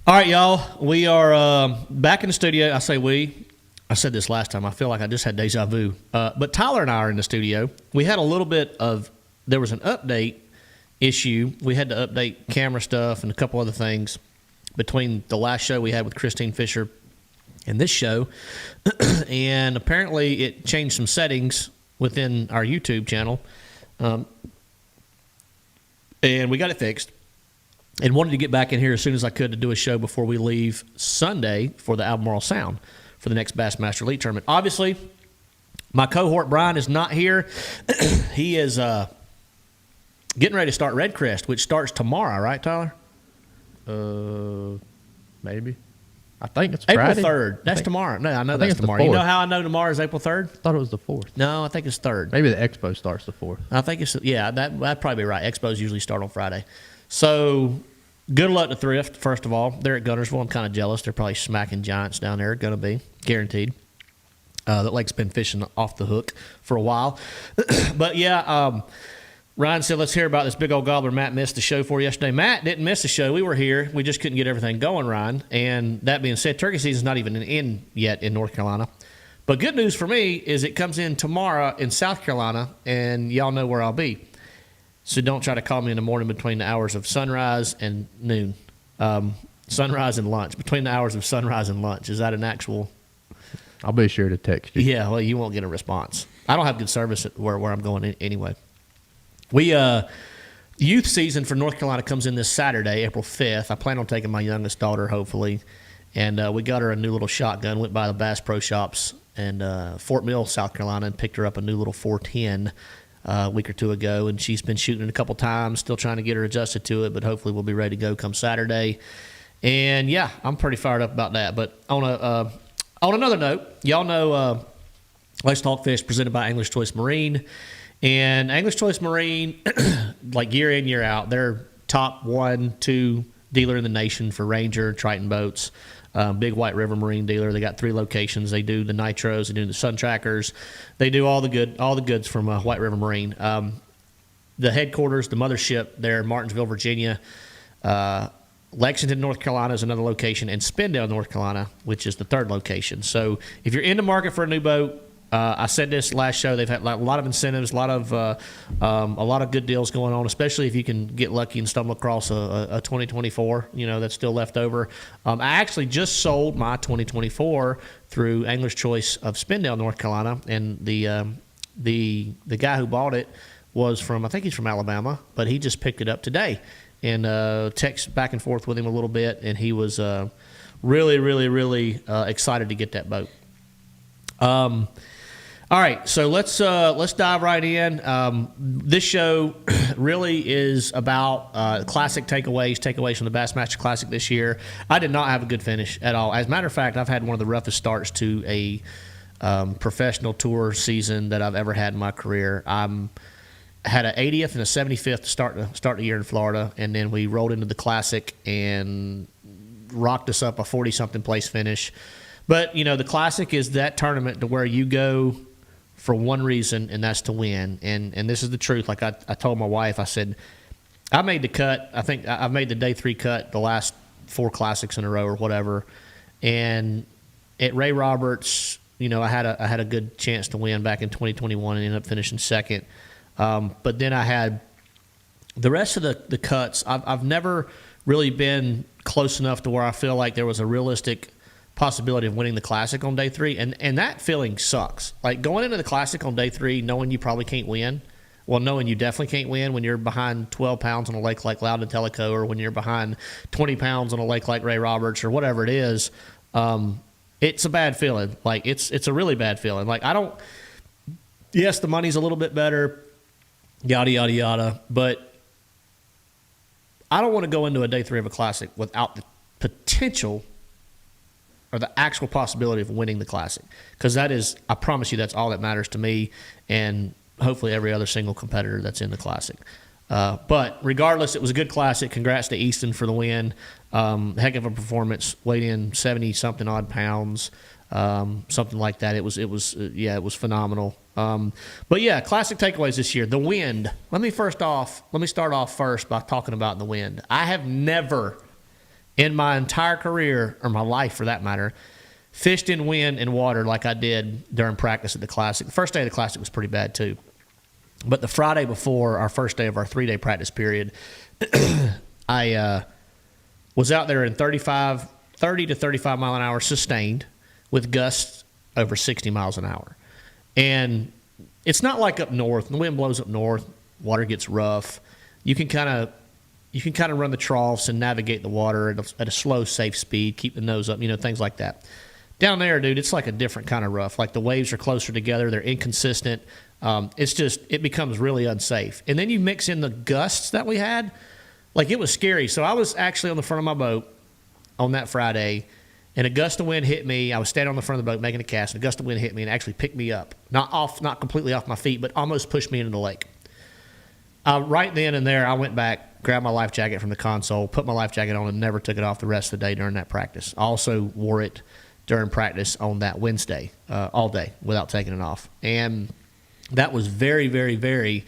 All right, y'all. We are back in the studio. I say we. I said this last time. I feel like I just had deja vu. But Tyler and I are in the studio. We had a little bit of, there was an update issue. We had to update camera stuff and a couple other things between the last show we had with Christine Fisher and this show. And apparently it changed some settings within our YouTube channel. And we got it fixed. And wanted to get back in here as soon as I could to do a show before we leave Sunday for the Albemarle Sound for the next Bassmaster Elite Tournament. Obviously, my cohort Brian is not here. He is getting ready to start Red Crest, which starts tomorrow, right, Tyler? Maybe. I think it's April Friday. 3rd. That's tomorrow. No, I know that's it's the tomorrow. You know 4th. how I know tomorrow is April 3rd? I thought it was the 4th. No, I think it's 3rd. Maybe the expo starts the 4th. I think it's, yeah, that'd probably be right. Expos usually start on Friday. So, good luck to Thrift, first of all. They're at Guntersville. I'm kind of jealous. They're probably smacking giants down there. Going to be. Guaranteed. That lake's been fishing off the hook for a while. But, yeah, Ryan said, let's hear about this big old gobbler Matt missed the show for yesterday. Matt didn't miss the show. We were here. We just couldn't get everything going, Ryan. And that being said, turkey season's not even in yet in North Carolina. But good news for me is it comes in tomorrow in South Carolina, and y'all know where I'll be. So don't try to call me in the morning between the hours of sunrise and noon. Sunrise and lunch. Between the hours of sunrise and lunch. Is that an actual? I'll be sure to text you. Yeah, well, you won't get a response. I don't have good service at where I'm going anyway. We youth season for North Carolina comes in this Saturday, April 5th. I plan on taking my youngest daughter, hopefully. And we got her a new little shotgun. Went by the Bass Pro Shops in Fort Mill, South Carolina, and picked her up a new little 410 a week or two ago, and she's been shooting it a couple times, still trying to get her adjusted to it, but hopefully we'll be ready to go come Saturday. And yeah, I'm pretty fired up about that. But on another note, y'all know Let's Talk Fish presented by English Choice Marine. And English Choice Marine, like year in, year out, they're top 1, 2 dealer in the nation for Ranger, Triton boats. Big White River Marine dealer. They got 3 locations. They do the nitros. They do the sun trackers. They do all the goods from White River Marine. The headquarters, the mothership there in Martinsville, Virginia. Lexington, North Carolina is another location, and Spindale, North Carolina, which is the 3rd location. So if you're in the market for a new boat, I said this last show. They've had a lot of incentives, a lot of good deals going on. Especially if you can get lucky and stumble across a 2024. That's still left over. I actually just sold my 2024 through Angler's Choice of Spindale, North Carolina, and the guy who bought it was from, I think he's from Alabama, but he just picked it up today, and text back and forth with him a little bit, and he was really, really, really excited to get that boat. All right, so let's dive right in. This show really is about classic takeaways from the Bassmaster Classic this year. I did not have a good finish at all. As a matter of fact, I've had one of the roughest starts to a professional tour season that I've ever had in my career. I had an 80th and a 75th to start the year in Florida, and then we rolled into the Classic and rocked us up a 40-something place finish. But, the Classic is that tournament to where you go for one reason, and that's to win. And this is the truth. Like I told my wife, I said, I made the cut. I think I've made the day 3 cut the last 4 Classics in a row or whatever. And at Ray Roberts, I had a good chance to win back in 2021 and ended up finishing 2nd. But then I had the rest of the cuts. I've never really been close enough to where I feel like there was a realistic possibility of winning the Classic on day 3, and that feeling sucks. Like going into the Classic on day 3 knowing you probably can't win, knowing you definitely can't win when you're behind 12 pounds on a lake like Loudon and Tellico, or when you're behind 20 pounds on a lake like Ray Roberts, or whatever it is, it's a bad feeling. Like it's a really bad feeling. Like yes, the money's a little bit better, yada yada yada, but I don't want to go into a day 3 of a Classic without the potential or the actual possibility of winning the Classic. Because that is, I promise you, that's all that matters to me and hopefully every other single competitor that's in the Classic. But regardless, it was a good Classic. Congrats to Easton for the win. Heck of a performance. Weighed in 70-something odd pounds, something like that. It was phenomenal. But yeah, Classic takeaways this year. The wind. Let me start off first by talking about the wind. I have never in my entire career, or my life for that matter, fished in wind and water like I did during practice at the Classic. The first day of the Classic was pretty bad too. But the Friday before our first day of our 3-day practice period, I was out there in 30 to 35 mile an hour sustained with gusts over 60 miles an hour. And it's not like up north. The wind blows up north, water gets rough. You can kind of run the troughs and navigate the water at a slow, safe speed, keep the nose up, things like that. Down there, dude, it's like a different kind of rough. Like the waves are closer together, they're inconsistent. It becomes really unsafe. And then you mix in the gusts that we had, like it was scary. So I was actually on the front of my boat on that Friday, and a gust of wind hit me. I was standing on the front of the boat making a cast, and a gust of wind hit me and actually picked me up. Not completely off my feet, but almost pushed me into the lake. Right then and there, I went back, grabbed my life jacket from the console, put my life jacket on, and never took it off the rest of the day during that practice. I also wore it during practice on that Wednesday, all day, without taking it off. And that was very, very, very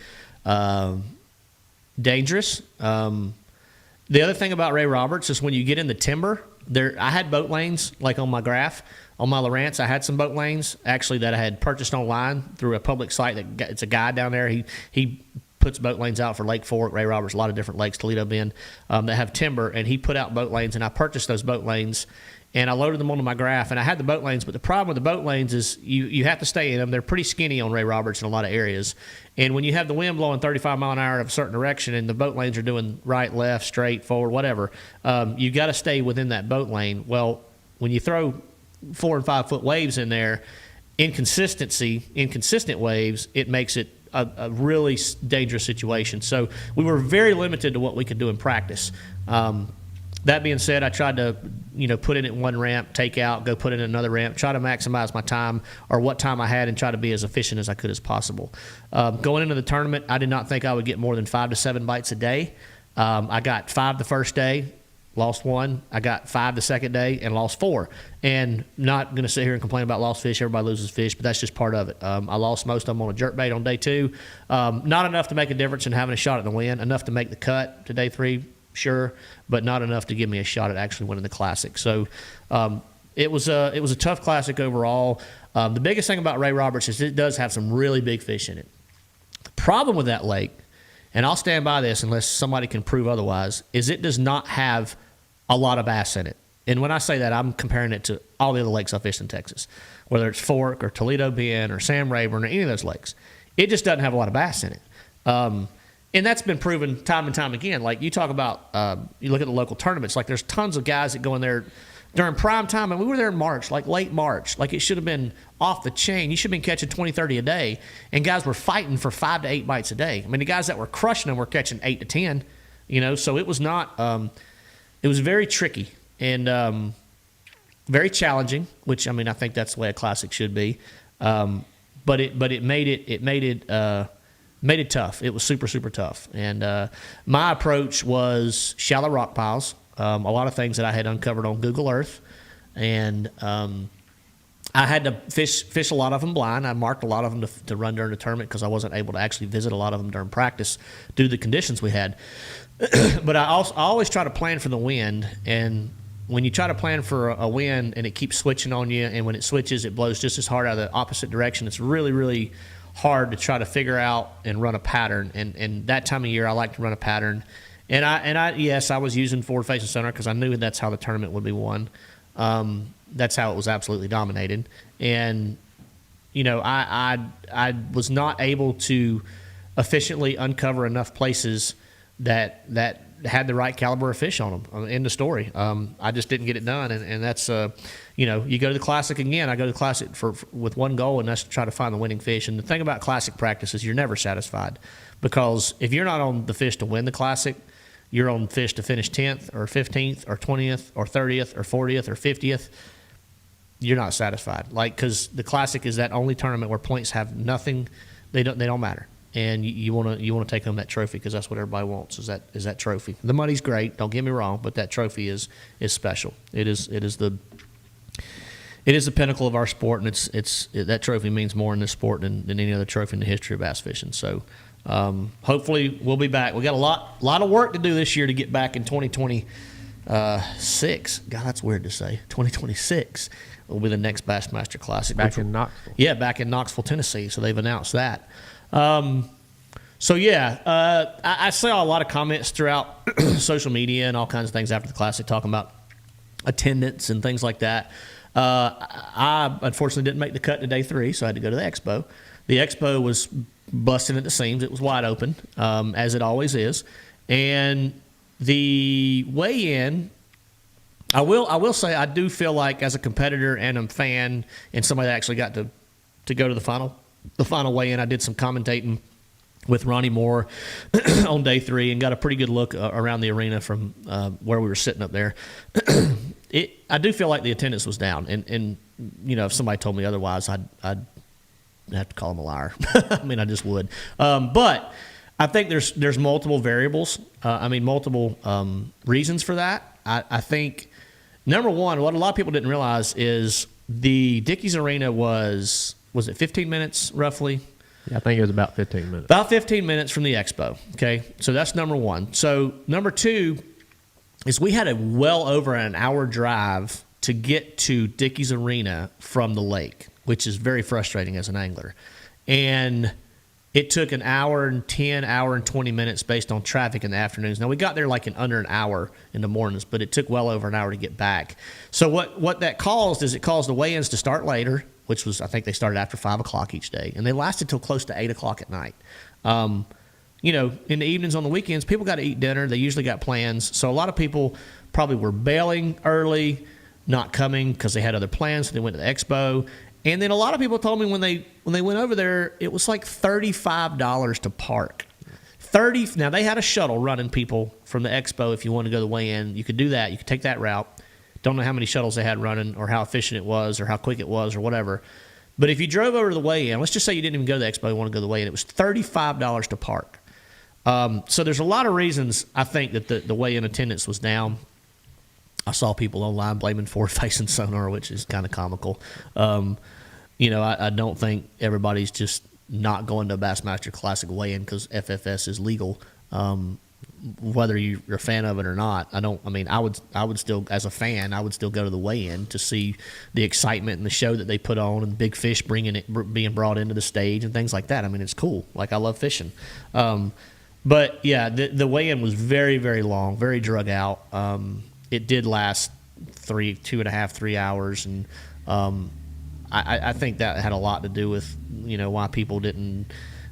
dangerous. The other thing about Ray Roberts is when you get in the timber, I had boat lanes, like on my graph. On my Lowrance, I had some boat lanes, actually, that I had purchased online through a public site. It's a guy down there. He puts boat lanes out for Lake Fork, Ray Roberts, a lot of different lakes, Toledo Bend, that have timber, and he put out boat lanes, and I purchased those boat lanes, and I loaded them onto my graph, and I had the boat lanes, but the problem with the boat lanes is you have to stay in them. They're pretty skinny on Ray Roberts in a lot of areas, and when you have the wind blowing 35 mile an hour in a certain direction, and the boat lanes are doing right, left, straight, forward, whatever, you got to stay within that boat lane. Well, when you throw 4 and 5 foot waves in there, inconsistent waves, it makes it a really dangerous situation. So we were very limited to what we could do in practice. That being said, I tried to, put in at one ramp, take out, go put in another ramp, try to maximize my time or what time I had and try to be as efficient as I could as possible. Going into the tournament, I did not think I would get more than 5 to 7 bites a day. I got 5 the first day, lost 1. I got 5 the second day and lost 4. And not going to sit here and complain about lost fish. Everybody loses fish, but that's just part of it. I lost most of them on a jerkbait on day 2. Not enough to make a difference in having a shot at the win. Enough to make the cut to day 3, sure, but not enough to give me a shot at actually winning the Classic. So it was a tough Classic overall. The biggest thing about Ray Roberts is it does have some really big fish in it. The problem with that lake, and I'll stand by this unless somebody can prove otherwise, is it does not have a lot of bass in it. And when I say that, I'm comparing it to all the other lakes I fished in Texas, whether it's Fork or Toledo Bend or Sam Rayburn or any of those lakes. It just doesn't have a lot of bass in it. And that's been proven time and time again. Like you talk about, you look at the local tournaments, like there's tons of guys that go in there during prime time, and we were there in March, like late March. Like it should have been off the chain. You should have been catching 20, 30 a day, and guys were fighting for 5 to 8 bites a day. I mean, the guys that were crushing them were catching 8 to 10, so it was not it was very tricky and very challenging, which, I mean, I think that's the way a Classic should be. But it made it tough. It was super, super tough. And my approach was shallow rock piles, a lot of things that I had uncovered on Google Earth. And I had to fish a lot of them blind. I marked a lot of them to run during the tournament because I wasn't able to actually visit a lot of them during practice due to the conditions we had. But I always try to plan for the wind. And when you try to plan for a wind and it keeps switching on you, and when it switches, it blows just as hard out of the opposite direction, it's really, really hard to try to figure out and run a pattern. And that time of year, I like to run a pattern. And I was using forward-facing center because I knew that's how the tournament would be won. That's how it was absolutely dominated. And, I was not able to efficiently uncover enough places that had the right caliber of fish on them. End of story. I just didn't get it done, and that's you go to the Classic again. I go to the Classic with one goal, and that's to try to find the winning fish. And the thing about Classic practice is you're never satisfied, because if you're not on the fish to win the Classic, you're on fish to finish 10th or 15th or 20th or 30th or 40th or 50th. You're not satisfied, because the Classic is that only tournament where points have nothing. They don't matter. And you want to take home that trophy, because that's what everybody wants is that trophy. The money's great, don't get me wrong, but that trophy is special. It is the pinnacle of our sport, and that trophy means more in this sport than any other trophy in the history of bass fishing. So hopefully we'll be back. We got a lot of work to do this year to get back in 2020 2026. God, that's weird to say. 2026 will be the next Bassmaster Classic. Back in Knoxville. Yeah, back in Knoxville, Tennessee. So they've announced that. I saw a lot of comments throughout social media and all kinds of things after the Classic talking about attendance and things like that. I unfortunately didn't make the cut to day 3, so I had to go to the expo. The expo was busting at the seams. It was wide open, as it always is. And the weigh-in, I will say I do feel like as a competitor and a fan and somebody that actually got to go to the final weigh-in, I did some commentating with Ronnie Moore on day 3 and got a pretty good look around the arena from where we were sitting up there. I do feel like the attendance was down, and if somebody told me otherwise, I'd have to call them a liar. I mean, I just would. But I think there's multiple variables. Multiple reasons for that. I think number one, what a lot of people didn't realize is the Dickies Arena was it 15 minutes roughly? Yeah, I think it was about 15 minutes. About 15 minutes from the expo. Okay, so that's number one. So number two is we had a well over an hour drive to get to Dickies Arena from the lake, which is very frustrating as an angler. And it took an hour and 10, hour and 20 minutes based on traffic in the afternoons. Now, we got there like in under an hour in the mornings, but it took well over an hour to get back. So what that caused is it caused the weigh-ins to start later, which was, I think they started after 5 o'clock each day, and they lasted till close to 8 o'clock at night. In the evenings on the weekends, people got to eat dinner. They usually got plans. So a lot of people probably were bailing early, not coming because they had other plans, so they went to the expo. And then a lot of people told me when they went over there, it was like $35 to park. Now, they had a shuttle running people from the expo if you wanted to go to the weigh-in. You could do that. You could take that route. Don't know how many shuttles they had running or how efficient it was or how quick it was or whatever. But if you drove over to the weigh-in, let's just say you didn't even go to the expo, you want to go to the weigh-in, it was $35 to park. So there's a lot of reasons I think that the weigh-in attendance was down. I saw people online blaming forward-facing sonar, which is kind of comical. I don't think everybody's just not going to a Bassmaster Classic weigh-in because FFS is legal. Whether you're a fan of it or not, I would still, as a fan, I would still go to the weigh-in to see the excitement and the show that they put on and big fish being brought into the stage and things like that. I mean, it's cool. Like, I love fishing. But yeah, the weigh-in was very, very long, very drug out. It did last 2.5, 3 hours, and I think that had a lot to do with why people didn't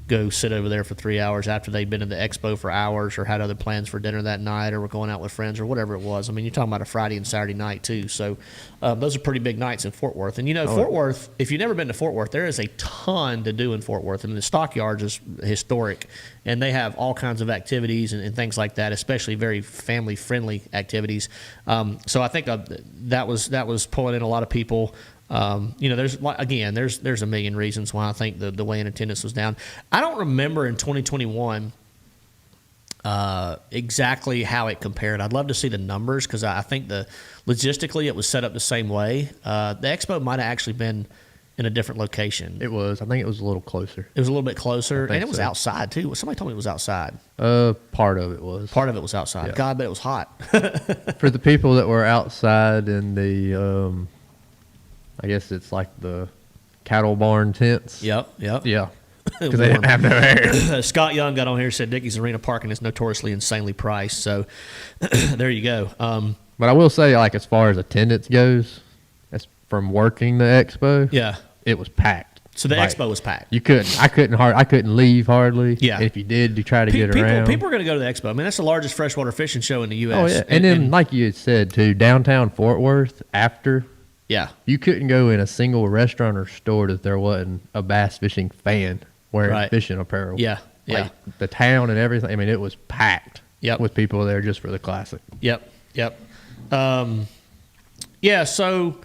go sit over there for 3 hours after they'd been in the expo for hours or had other plans for dinner that night or were going out with friends or whatever it was. I mean, you're talking about a Friday and Saturday night too. So those are pretty big nights in Fort Worth. And Fort Worth, if you've never been to Fort Worth, there is a ton to do in Fort Worth. I mean, the stockyards is historic, and they have all kinds of activities and things like that, especially very family-friendly activities. So I think that was pulling in a lot of people. There's a million reasons why I think the weigh-in attendance was down. I don't remember in 2021 exactly how it compared. I'd love to see the numbers because I think logistically it was set up the same way. The expo might have actually been in a different location. It was. I think it was a little closer. It was a little bit closer, and it was so. outside too. Somebody told me it was outside. Part of it was. Part of it was outside. Yeah. God, but it was hot. For the people that were outside in the, I guess it's like the cattle barn tents. Yep. Yeah. Because they didn't have no air. Scott Young got on here and said Dickies Arena parking is notoriously insanely priced. So there you go. But I will say, like, as far as attendance goes, as from working the expo, yeah, it was packed. So the expo was packed. I couldn't leave hardly. Yeah. And if you did, you try to get around. People are going to go to the expo. I mean, that's the largest freshwater fishing show in the U.S. Oh yeah. And then, like you had said too, downtown Fort Worth after. Yeah. You couldn't go in a single restaurant or store that there wasn't a bass fishing fan wearing fishing apparel. Yeah. Yeah. Like the town and everything. I mean, it was packed. Yep. With people there just for the Classic. Yep. Yeah. So.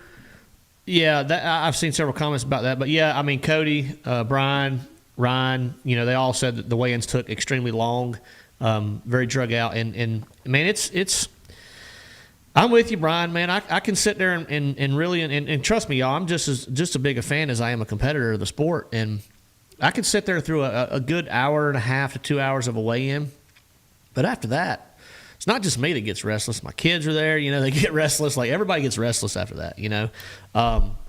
Yeah, I've seen several comments about that, but yeah, I mean, Cody, Brian, Ryan, they all said that the weigh-ins took extremely long, very drug out, and man, it's. I'm with you, Brian. Man, I can sit there and really and trust me, y'all. I'm just as big a fan as I am a competitor of the sport, and I can sit there through a good hour and a half to 2 hours of a weigh-in, but after that, it's not just me that gets restless. My kids are there, they get restless. Like everybody gets restless after that,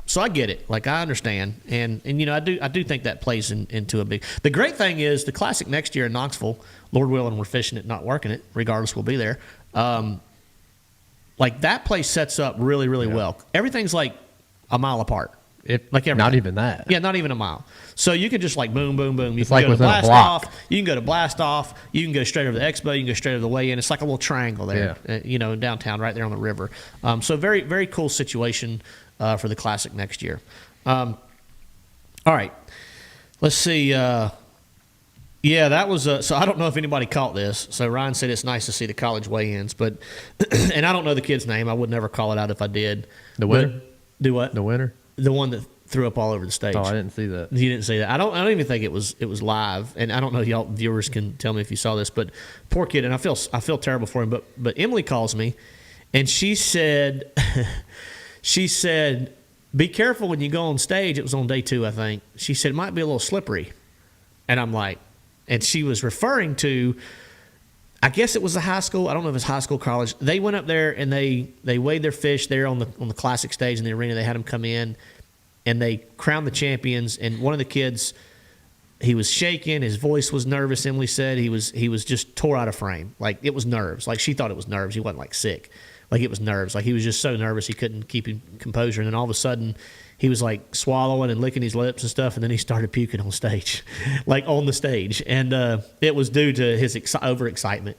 So I get it. Like I understand, and I do think that plays into a big. The great thing is the Classic next year in Knoxville, Lord willing, we're fishing it, not working it. Regardless, we'll be there. Like that place sets up really, really well. Everything's like a mile apart. Not even that. Yeah, not even a mile. So you can just like boom, boom, boom. You It's can like go to within a blast block. off. You can go to blast off. You can go straight over the expo. You can go straight over the weigh in. It's like a little triangle there, in downtown, right there on the river. So very, very cool situation for the Classic next year. All right, let's see. That was so I don't know if anybody caught this. So Ryan said it's nice to see the college weigh-ins, but and I don't know the kid's name. I would never call it out if I did. The winner? Do what? The winner? The one that threw up all over the stage. Oh, I didn't see that. You didn't see that. I don't even think it was live, and I don't know. Y'all viewers can tell me if you saw this, but poor kid, and I feel terrible for him. But Emily calls me, and she said, be careful when you go on stage. It was on day 2, I think. She said it might be a little slippery, and I'm like, and she was referring to, I guess it was a high school. I don't know if it's high school, college. They went up there and they weighed their fish there on the Classic stage in the arena. They had them come in, and they crowned the champions. And one of the kids, he was shaking. His voice was nervous. Emily said he was just tore out of frame. Like it was nerves. Like she thought it was nerves. He wasn't like sick. Like it was nerves. Like he was just so nervous he couldn't keep his composure. And then all of a sudden, he was like swallowing and licking his lips and stuff, and then he started puking on stage, like on the stage, and it was due to his overexcitement,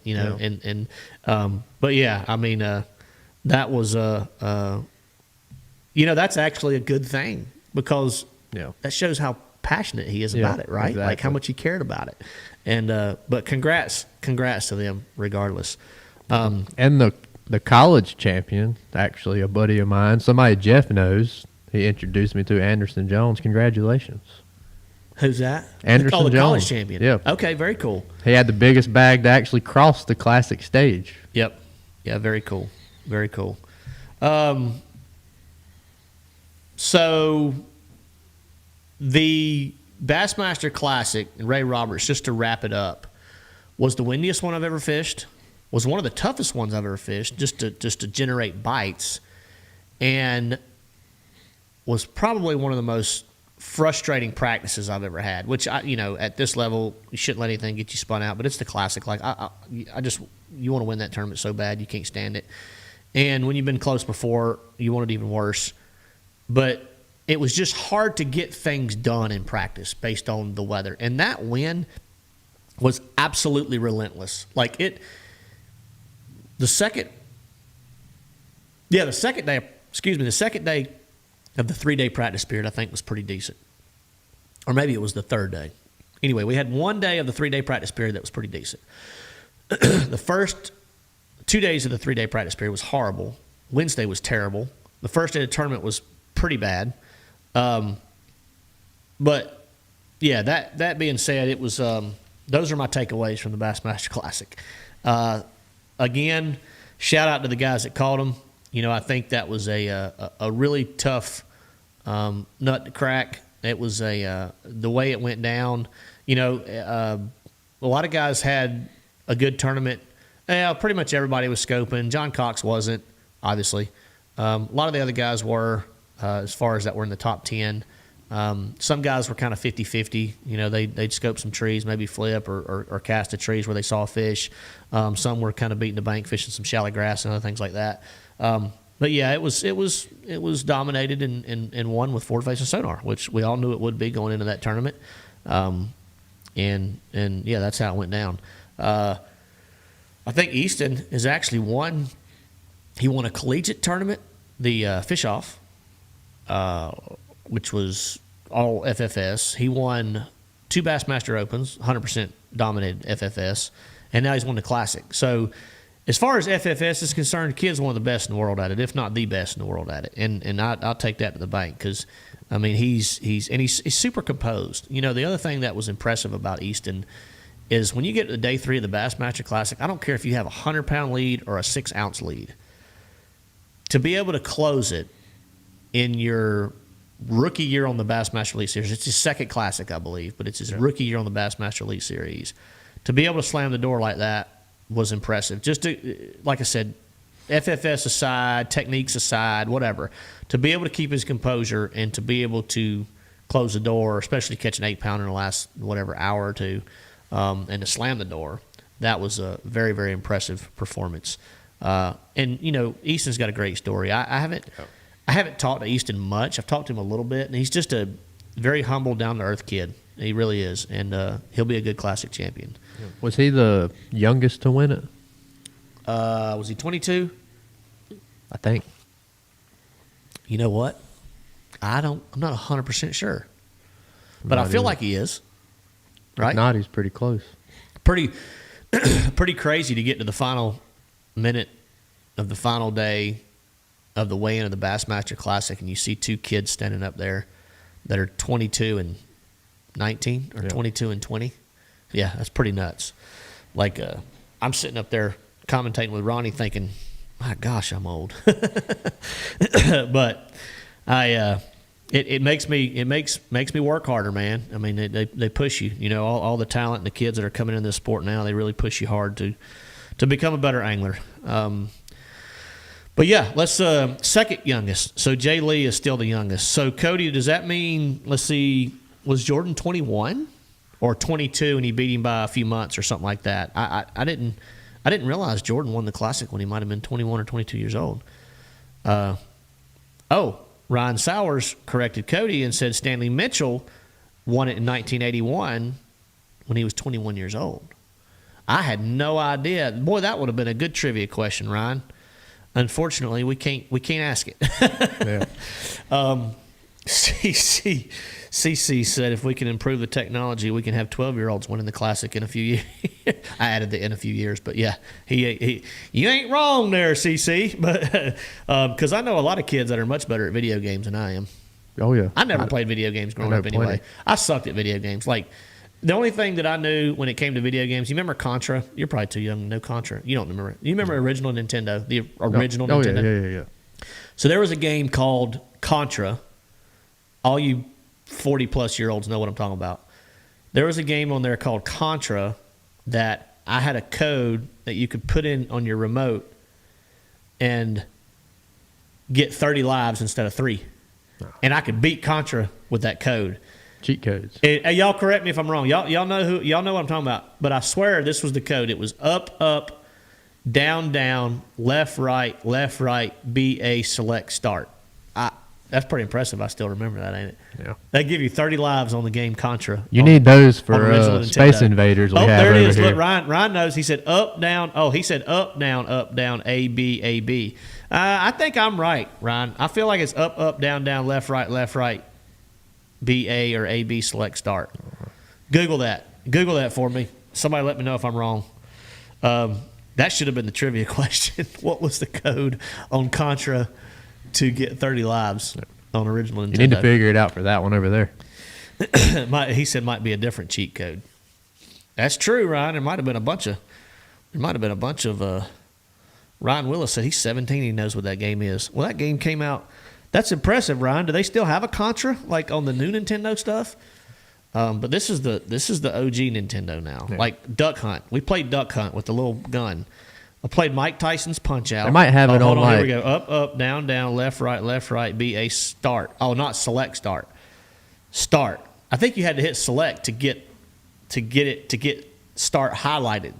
But yeah, I mean, that was that's actually a good thing because that shows how passionate he is about it, right? Exactly. Like how much he cared about it, and but congrats to them regardless. And the college champion, actually a buddy of mine, somebody Jeff knows. He introduced me to Anderson Jones. Congratulations. Who's that? Anderson the Jones. College champion. Yeah. Okay, very cool. He had the biggest bag to actually cross the Classic stage. Yep. Yeah, very cool. Very cool. So the Bassmaster Classic and Ray Roberts, just to wrap it up, was the windiest one I've ever fished. Was one of the toughest ones I've ever fished, just to generate bites, and was probably one of the most frustrating practices I've ever had. Which at this level, you shouldn't let anything get you spun out. But it's the Classic. Like you want to win that tournament so bad you can't stand it. And when you've been close before, you want it even worse. But it was just hard to get things done in practice based on the weather. And that wind was absolutely relentless. Like the second day of the 3-day practice period, I think, was pretty decent. Or maybe it was the 3rd day. Anyway, we had 1 day of the 3-day practice period that was pretty decent. The first 2 days of the 3-day practice period was horrible. Wednesday was terrible. The first day of the tournament was pretty bad. But, yeah, that being said, it was those are my takeaways from the Bassmaster Classic. Again, shout out to the guys that caught them. I think that was a really tough nut to crack. It was the way it went down. A lot of guys had a good tournament. Pretty much everybody was scoping. John Cox wasn't, obviously. A lot of the other guys were, as far as that were in the top 10. Some guys were kind of 50-50. They'd scope some trees, maybe flip or cast at trees where they saw fish. Some were kind of beating the bank, fishing some shallow grass and other things like that. But yeah, it was dominated and won with forward facing sonar, which we all knew it would be going into that tournament. And yeah, that's how it went down. I think Easton has actually won. He won a collegiate tournament, the Fish Off, which was all FFS. He won 2 Bassmaster Opens, 100% dominated FFS, and now he's won the Classic. So as far as FFS is concerned, the kid's one of the best in the world at it, if not the best in the world at it. And I'll take that to the bank because, I mean, he's super composed. The other thing that was impressive about Easton is when you get to day 3 of the Bassmaster Classic, I don't care if you have a 100-pound lead or a 6-ounce lead. To be able to close it in your rookie year on the Bassmaster Elite Series, it's his second Classic, I believe, but it's his rookie year on the Bassmaster Elite Series. To be able to slam the door like that was impressive. Just to, like I said, FFS aside, techniques aside, whatever, to be able to keep his composure and to be able to close the door, especially catch an 8-pounder in the last hour or two, and to slam the door, that was a very, very impressive performance. And Easton's got a great story. I haven't talked to Easton much. I've talked to him a little bit, and he's just a very humble, down to earth kid. He really is, and he'll be a good Classic champion. Was he the youngest to win it? Was he 22? I think. You know what? I'm not 100% sure, but I feel like he is. Right? If not, he's pretty close. Pretty crazy to get to the final minute of the final day of the weigh-in of the Bassmaster Classic, and you see two kids standing up there that are 22 and 19 or 22 and 20. Yeah, that's pretty nuts. Like, I'm sitting up there commentating with Ronnie thinking, my gosh, I'm old. But it makes me work harder, man. I mean, they push you. All the talent and the kids that are coming in this sport now, they really push you hard to become a better angler. But yeah, let's second youngest. So Jay Lee is still the youngest. So Cody, does that mean? Let's see, was Jordan 21 or 22, and he beat him by a few months or something like that? I didn't realize Jordan won the Classic when he might have been 21 or 22 years old. Ryan Sowers corrected Cody and said Stanley Mitchell won it in 1981 when he was 21 years old. I had no idea. Boy, that would have been a good trivia question, Ryan. Unfortunately, we can't ask it. Yeah. CC said if we can improve the technology, we can have 12-year-olds winning the Classic in a few years. I added the in a few years, but yeah, he you ain't wrong there, CC. But because I know a lot of kids that are much better at video games than I am. Oh yeah. I never played video games growing up anyway. Plenty. I sucked at video games. Like, the only thing that I knew when it came to video games, you remember Contra? You're probably too young to know Contra. You don't remember it. You remember original Nintendo, the original Nintendo? Yeah. So there was a game called Contra. All you 40-plus-year-olds know what I'm talking about. There was a game on there called Contra that I had a code that you could put in on your remote and get 30 lives instead of 3. And I could beat Contra with that code. Cheat codes. Y'all correct me if I'm wrong. Y'all know what I'm talking about. But I swear this was the code. It was up, down, left, right, BA, select, start. That's pretty impressive. I still remember that, ain't it? Yeah. They give you 30 lives on the game Contra. You need those for Space Invaders. There it is. Look, Ryan knows. He said up, down. Oh, he said up, down, A, B, A, B. I think I'm right, Ryan. I feel like it's up, down, left, right, B, A, or A, B, select, start. Google that for me. Somebody let me know if I'm wrong. That should have been the trivia question. What was the code on Contra to get 30 lives on original Nintendo? You need to figure it out for that one over there. He said might be a different cheat code. That's true, Ryan. There might have been a bunch of Ryan Willis said he's 17. He knows what that game is. Well, that game came out. That's impressive, Ryan. Do they still have a Contra like on the new Nintendo stuff? But this is the OG Nintendo now. Yeah. Like Duck Hunt. We played Duck Hunt with the little gun. I played Mike Tyson's Punch Out. They might have it on like. Here we go. Up, down, left, right, B, A, start. Oh, not select, start. Start. I think you had to hit select to get start highlighted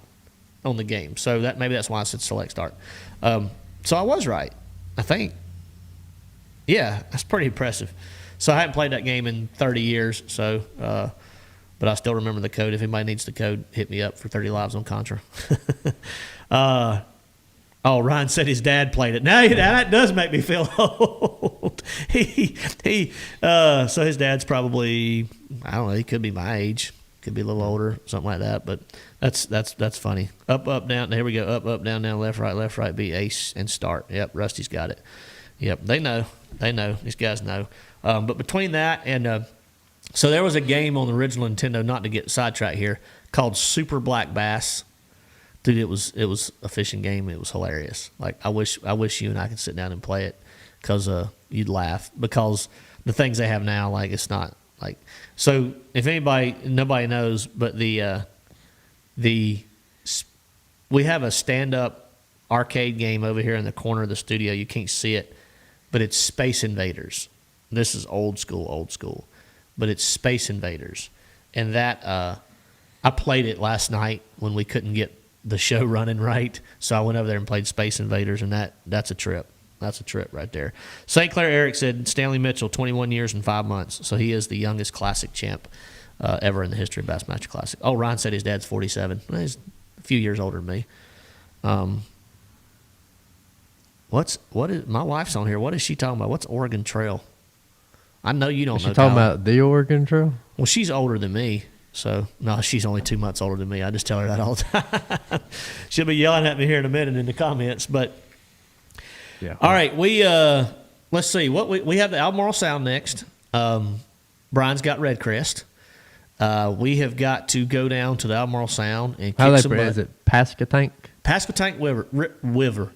on the game. So maybe that's why I said select, start. So I was right, I think. Yeah, that's pretty impressive. So I haven't played that game in 30 years. So, but I still remember the code. If anybody needs the code, hit me up for 30 lives on Contra. Ryan said his dad played it. Now that does make me feel old. So his dad's probably, I don't know, he could be my age, could be a little older, something like that. But that's funny. Up, down. Here we go. Up, down, left, right, B, ace, and start. Yep, Rusty's got it. Yep, they know. These guys know. But between that and so there was a game on the original Nintendo, not to get sidetracked here, called Super Black Bass. Dude, it was a fishing game. It was hilarious. Like I wish you and I could sit down and play it, because you'd laugh, because the things they have now, like, it's not like. So if nobody knows, but the we have a stand-up arcade game over here in the corner of the studio. You can't see it, but it's Space Invaders. This is old school, but it's Space Invaders. And that I played it last night when we couldn't get the show running right, so I went over there and played Space Invaders, and that's a trip. That's a trip right there. St. Clair Eric said Stanley Mitchell, 21 years and 5 months, so he is the youngest Classic champ ever in the history of Bassmaster Classic. Oh, Ryan said his dad's 47. Well, he's a few years older than me. My wife's on here. What is she talking about? What's Oregon Trail? I know you don't know. Is she talking about the Oregon Trail? Well, she's older than me, so no, she's only 2 months older than me. I just tell her that all the time. She'll be yelling at me here in a minute in the comments, but yeah. All right, we let's see what we have the Albemarle Sound next. Brian's got Red Crest. We have got to go down to the Albemarle Sound and kick some butt. Is it Pasquotank? Pasquotank Wiver. Wiver.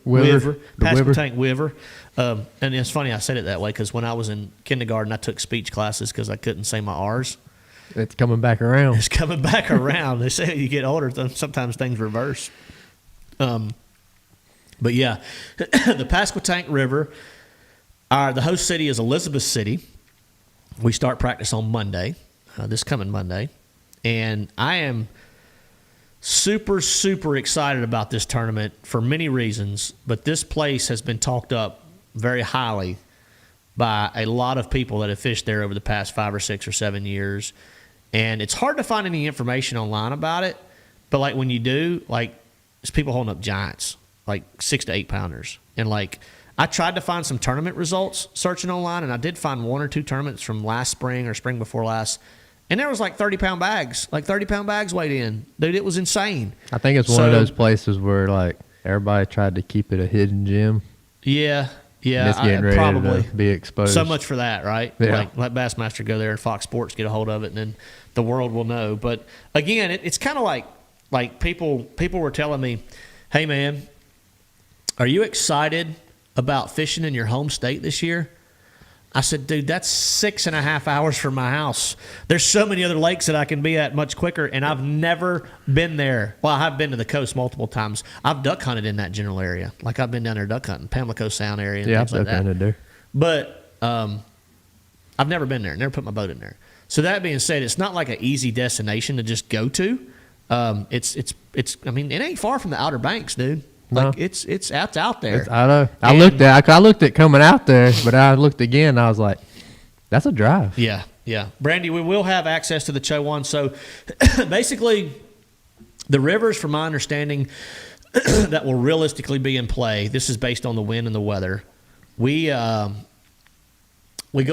Pasquotank Wiver. And it's funny I said it that way because when I was in kindergarten, I took speech classes because I couldn't say my R's. It's coming back around. It's coming back around. They say you get older, sometimes things reverse. But yeah, the Pasquotank River. The host city is Elizabeth City. We start practice on Monday, this coming Monday, and I am super, super excited about this tournament for many reasons, but this place has been talked up very highly by a lot of people that have fished there over the past 5 or 6 or 7 years, and it's hard to find any information online about it, but like when you do, like there's people holding up giants, like 6 to 8 pounders, and like I tried to find some tournament results searching online, and I did find 1 or 2 tournaments from last spring or spring before last. And there was like 30-pound bags, weighed in. Dude, it was insane. I think it's one of those places where like everybody tried to keep it a hidden gem. Yeah, and it's getting ready probably to be exposed. So much for that, right? Yeah. Like let Bassmaster go there and Fox Sports get a hold of it, and then the world will know. But again, it's kind of like people were telling me, "Hey man, are you excited about fishing in your home state this year?" I said, dude, that's 6.5 hours from my house. There's so many other lakes that I can be at much quicker, and I've never been there. Well, I've been to the coast multiple times. I've duck hunted in that general area. Like I've been down there duck hunting, Pamlico Sound area and things like that. Yeah, I've duck hunted there. But I've never been there, never put my boat in there. So that being said, it's not like an easy destination to just go to. It's I mean, it ain't far from the Outer Banks, dude. Like no. it's out there. I know. I looked at coming out there, but I looked again. And I was like, "That's a drive." Yeah. Brandy, we will have access to the Chowan. So basically, the rivers, from my understanding, that will realistically be in play. This is based on the wind and the weather. We go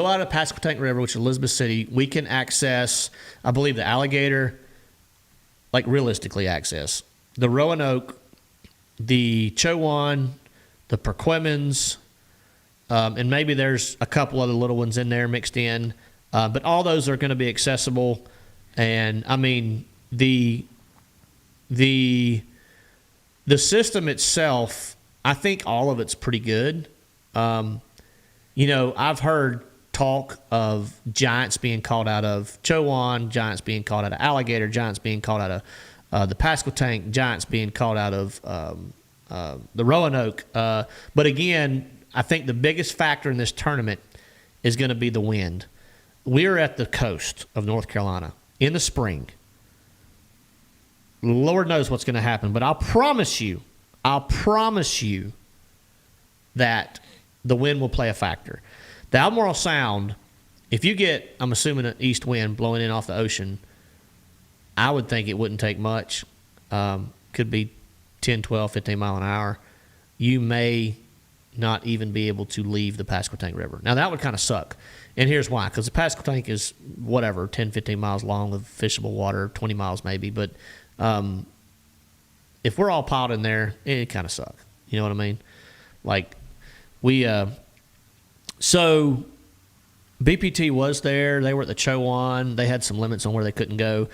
out of Pasquotank River, which is Elizabeth City. We can access, I believe, the Alligator. Like realistically, access the Roanoke, the Chowan, the Perquimans, and maybe there's a couple other little ones in there mixed in. But all those are going to be accessible. And, I mean, the system itself, I think all of it's pretty good. You know, I've heard talk of giants being caught out of Chowan, giants being caught out of Alligator, giants being caught out of the Pasquotank, giants being caught out of the Roanoke. But again, I think the biggest factor in this tournament is going to be the wind. We're at the coast of North Carolina in the spring. Lord knows what's going to happen, but I'll promise you that the wind will play a factor. The Albemarle Sound, if you get, I'm assuming, an east wind blowing in off the ocean, I would think it wouldn't take much. Could be 10, 12, 15 mile an hour. You may not even be able to leave the Pasquotank River. Now, that would kind of suck. And here's why. Because the Pasquotank is, 10, 15 miles long of fishable water, 20 miles maybe. But if we're all piled in there, it kind of sucks. You know what I mean? Like, so BPT was there. They were at the Chowan. They had some limits on where they couldn't go.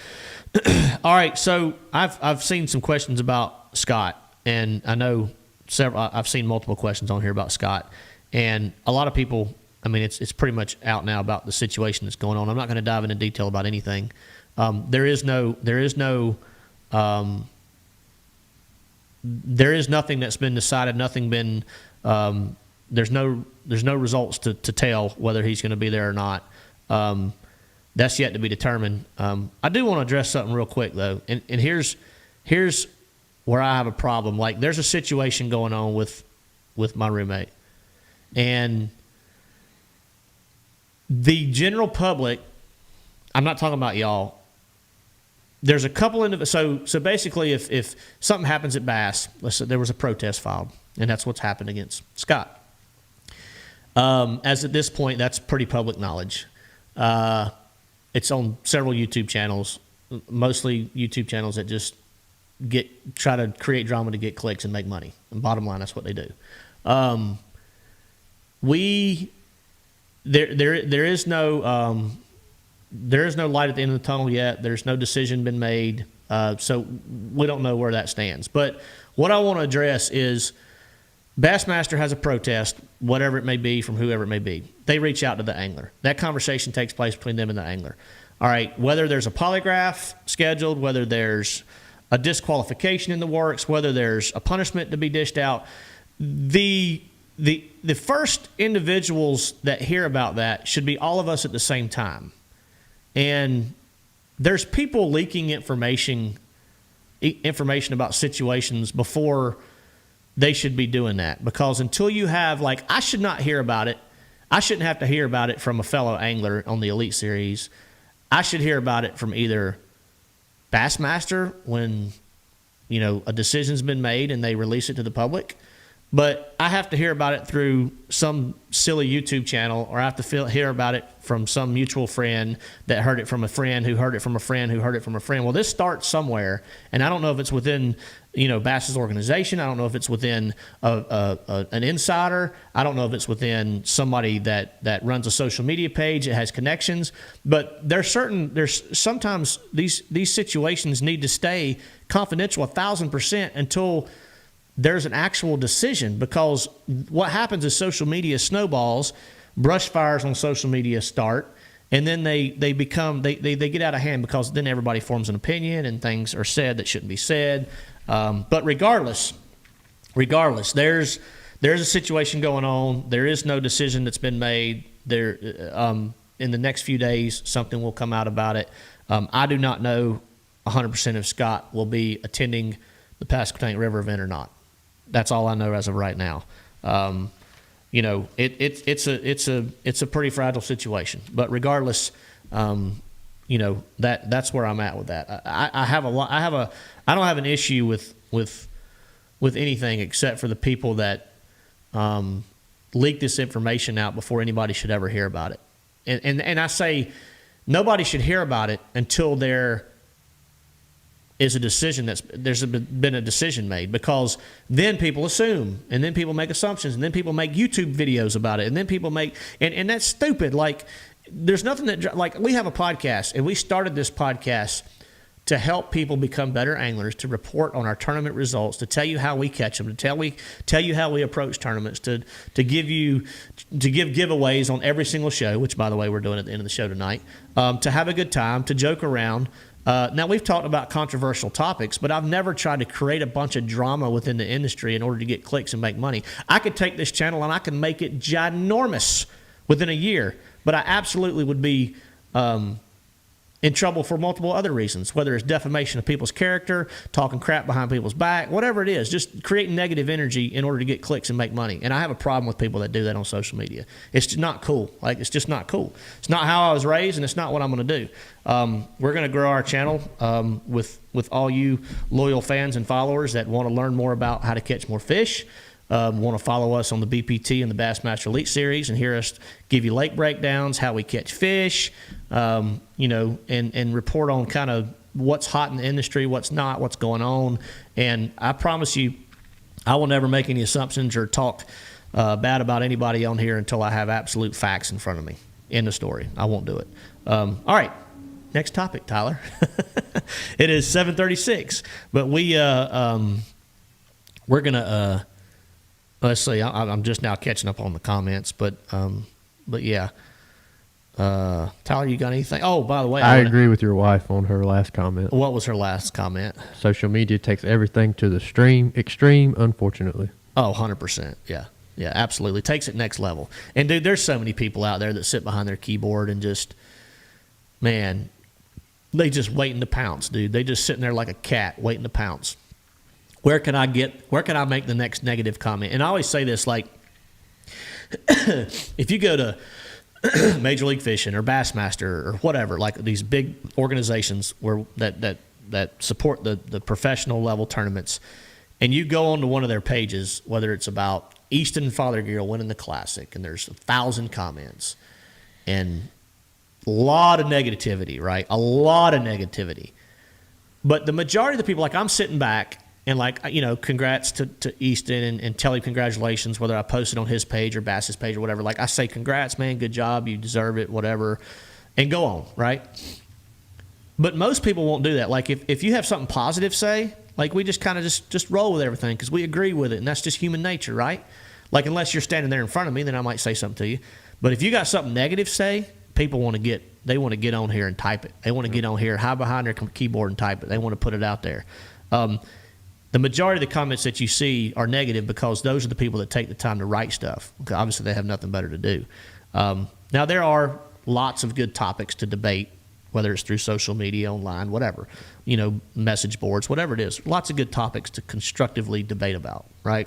All right, so I've seen some questions about Scott, and I know I've seen multiple questions on here about Scott, and a lot of people. I mean, it's pretty much out now about the situation that's going on. I'm not going to dive into detail about anything. There is no there is nothing that's been decided. Nothing been. There's no results to tell whether he's going to be there or not. That's yet to be determined. I do want to address something real quick though, and here's where I have a problem. Like, there's a situation going on with my roommate, and the general public. I'm not talking about y'all. There's a couple so basically, if something happens at Bass, let's say there was a protest filed, and that's what's happened against Scott. As at this point, that's pretty public knowledge. It's on several YouTube channels, mostly YouTube channels that just try to create drama to get clicks and make money. And bottom line, that's what they do. There is no light at the end of the tunnel yet. There's no decision been made, so we don't know where that stands. But what I want to address is Bassmaster has a protest, whatever it may be, from whoever it may be. They reach out to the angler. That conversation takes place between them and the angler. All right, whether there's a polygraph scheduled, whether there's a disqualification in the works, whether there's a punishment to be dished out, the first individuals that hear about that should be all of us at the same time. And there's people leaking information about situations before they should be doing that, because until you have, like, I should not hear about it. I shouldn't have to hear about it from a fellow angler on the Elite Series. I should hear about it from either Bassmaster when, a decision's been made and they release it to the public. But I have to hear about it through some silly YouTube channel, or I have to hear about it from some mutual friend that heard it from a friend who heard it from a friend who heard it from a friend. Well, this starts somewhere, and I don't know if it's within, Bass's organization. I don't know if it's within an insider. I don't know if it's within somebody that runs a social media page that has connections. But there's sometimes these situations need to stay confidential 1,000% until there's an actual decision, because what happens is social media snowballs, brush fires on social media start, and then they get out of hand, because then everybody forms an opinion and things are said that shouldn't be said. But regardless, there's a situation going on. There is no decision that's been made. There, in the next few days, something will come out about it. I do not know 100% if Scott will be attending the Pasquotank River event or not. That's all I know as of right now. It's a pretty fragile situation. But regardless, that's where I'm at with that. I don't have an issue with anything except for the people that leak this information out before anybody should ever hear about it. And I say nobody should hear about it until there is a decision there's been a decision made, because then people assume, and then people make assumptions, and then people make YouTube videos about it, and then people make, and that's stupid. Like, there's nothing that, like, we have a podcast, and we started this podcast to help people become better anglers, to report on our tournament results, to tell you how we catch them, to tell you how we approach tournaments, to give giveaways on every single show, which, by the way, we're doing at the end of the show tonight, to have a good time, to joke around. Now, we've talked about controversial topics, but I've never tried to create a bunch of drama within the industry in order to get clicks and make money. I could take this channel and I can make it ginormous within a year, but I absolutely would be in trouble for multiple other reasons, whether it's defamation of people's character, talking crap behind people's back, whatever it is, just creating negative energy in order to get clicks and make money. And I have a problem with people that do that on social media. It's just not cool. Like, it's just not cool. It's not how I was raised, and it's not what I'm going to do. We're going to grow our channel with all you loyal fans and followers that want to learn more about how to catch more fish, want to follow us on the BPT and the Bassmaster Elite Series and hear us give you lake breakdowns, how we catch fish, and report on kind of what's hot in the industry, what's not, what's going on. And I promise you, I will never make any assumptions or talk bad about anybody on here until I have absolute facts in front of me. End of story. I won't do it. All right. Next topic, Tyler. It is 7:36, but we're gonna let's see. I'm just now catching up on the comments, but yeah. Tyler, you got anything? Oh, by the way, I agree with your wife on her last comment. What was her last comment? Social media takes everything to the extreme, unfortunately. Oh, 100%. Yeah. Yeah, absolutely. Takes it next level. And, dude, there's so many people out there that sit behind their keyboard and just, man, they just waiting to pounce, dude. They just sitting there like a cat waiting to pounce. Where can I make the next negative comment? And I always say this, like, if you go to Major League Fishing or Bassmaster or whatever, like these big organizations that support the professional level tournaments, and you go onto one of their pages, whether it's about Easton Fothergill winning the Classic, and there's 1,000 comments, and a lot of negativity, right? A lot of negativity. But the majority of the people, like I'm sitting back and like, you know, congrats to Easton and tell him congratulations, whether I post it on his page or Bass's page or whatever. Like I say, congrats, man, good job, you deserve it, whatever, and go on, right? But most people won't do that. Like if you have something positive say, like we just kind of just roll with everything because we agree with it, and that's just human nature, right? Like unless you're standing there in front of me, then I might say something to you. But if you got something negative say, people want to get on here and type it. They want to get on here, hide behind their keyboard and type it. They want to put it out there. The majority of the comments that you see are negative because those are the people that take the time to write stuff. Obviously, they have nothing better to do. Now, there are lots of good topics to debate, whether it's through social media, online, whatever, you know, message boards, whatever it is. Lots of good topics to constructively debate about, right?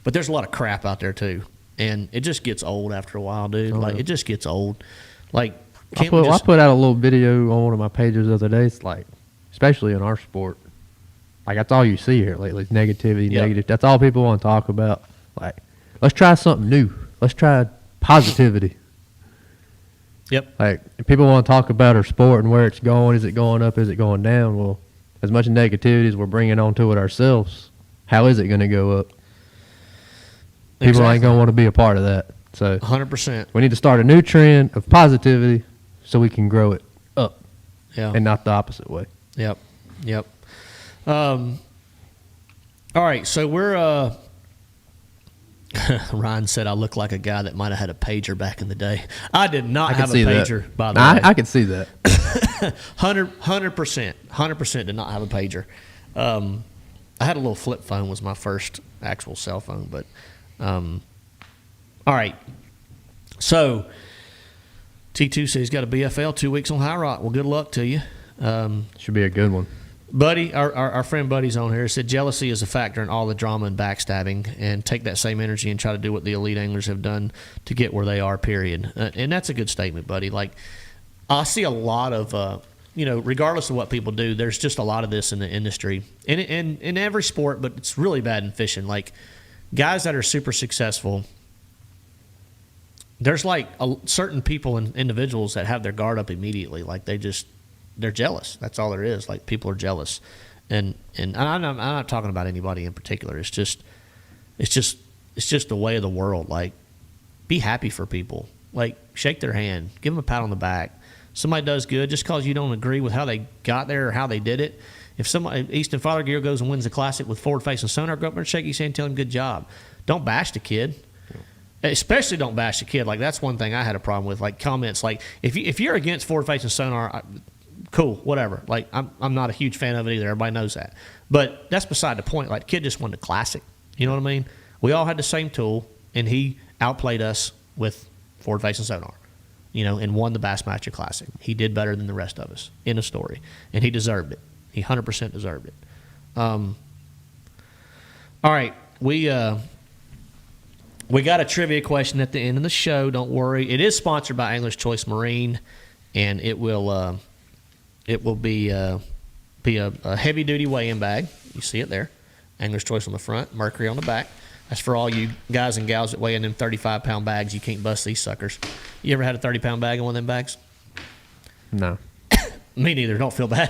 But there's a lot of crap out there, too. And it just gets old after a while, dude. Like, it just gets old. Like, I put out a little video on one of my pages the other day. It's like, especially in our sport, like that's all you see here lately. It's negativity, negative. That's all people want to talk about. Like, let's try something new. Let's try positivity. Yep. Like, people want to talk about our sport and where it's going. Is it going up? Is it going down? Well, as much negativity as we're bringing onto it ourselves, how is it going to go up? People ain't going to want to be a part of that. So 100%. We need to start a new trend of positivity so we can grow it up and not the opposite way. Yep. All right, so we're Ryan said I look like a guy that might have had a pager back in the day. I did not have a pager, by the way. I can see that. 100% did not have a pager. I had a little flip phone was my first actual cell phone, but all right. So T2 says he's got a BFL 2 weeks on High Rock. Well, good luck to you. Should be a good one. Buddy, our friend Buddy's on here, said jealousy is a factor in all the drama and backstabbing, and take that same energy and try to do what the elite anglers have done to get where they are, period. And that's a good statement, Buddy. Like, I see a lot of, regardless of what people do, there's just a lot of this in the industry. In every sport, but it's really bad in fishing. Like, guys that are super successful, there's like certain people and individuals that have their guard up immediately. Like, they're jealous. That's all there is. Like, people are jealous, and I'm not talking about anybody in particular. It's just the way of the world. Like, be happy for people. Like, shake their hand, give them a pat on the back. Somebody does good, just because you don't agree with how they got there or how they did it. If somebody Easton Fothergill goes and wins the Classic with forward facing sonar, go up there and shake his hand, and tell him good job. Don't bash the kid. Especially don't bash the kid. Like, that's one thing I had a problem with. Like, comments like, if you're against forward facing sonar, cool, whatever. Like, I'm not a huge fan of it either. Everybody knows that. But that's beside the point. Like, the kid just won the Classic. You know what I mean? We all had the same tool, and he outplayed us with forward-facing sonar, and won the Bassmaster Classic. He did better than the rest of us. End of story. And he deserved it. He 100% deserved it. All right. We got a trivia question at the end of the show. Don't worry. It is sponsored by Angler's Choice Marine, and it will be a heavy-duty weigh-in bag. You see it there. Angler's Choice on the front, Mercury on the back. That's for all you guys and gals that weigh in them 35-pound bags. You can't bust these suckers. You ever had a 30-pound bag in one of them bags? No. Me neither. Don't feel bad.